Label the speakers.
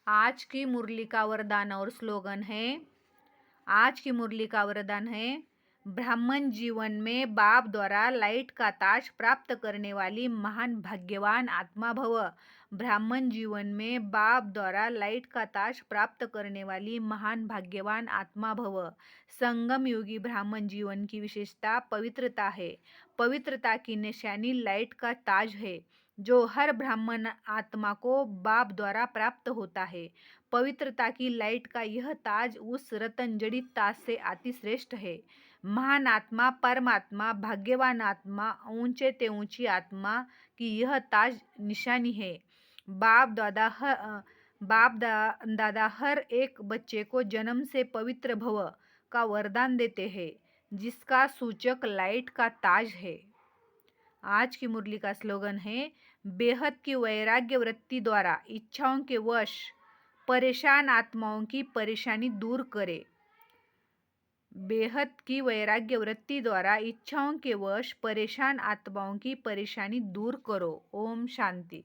Speaker 1: आज की मुरली का वरदान और स्लोगन है। आज की मुरली का वरदान है, ब्राह्मण जीवन में बाप द्वारा लाइट का ताज प्राप्त करने वाली महान भाग्यवान आत्मा भव। ब्राह्मण जीवन में बाप द्वारा लाइट का ताज प्राप्त करने वाली महान भाग्यवान आत्मा भव। संगम युगी ब्राह्मण जीवन की विशेषता पवित्रता है। पवित्रता की निशानी लाइट का ताज है, जो हर ब्राह्मण आत्मा को बाप द्वारा प्राप्त होता है। पवित्रता की लाइट का यह ताज उस रतन जड़ित ताज से अति श्रेष्ठ है। महान आत्मा, परमात्मा, भाग्यवान आत्मा, ऊंचे ते ऊंची आत्मा की यह ताज निशानी है। बाप दादा हर एक बच्चे को जन्म से पवित्र भव का वरदान देते हैं, जिसका सूचक लाइट का ताज है। आज की मुरली का स्लोगन है, बेहद की वैराग्य वृत्ति द्वारा इच्छाओं के वश परेशान आत्माओं की परेशानी दूर करे। बेहद की वैराग्य वृत्ति द्वारा इच्छाओं के वश परेशान आत्माओं की परेशानी दूर करो। ओम शांति।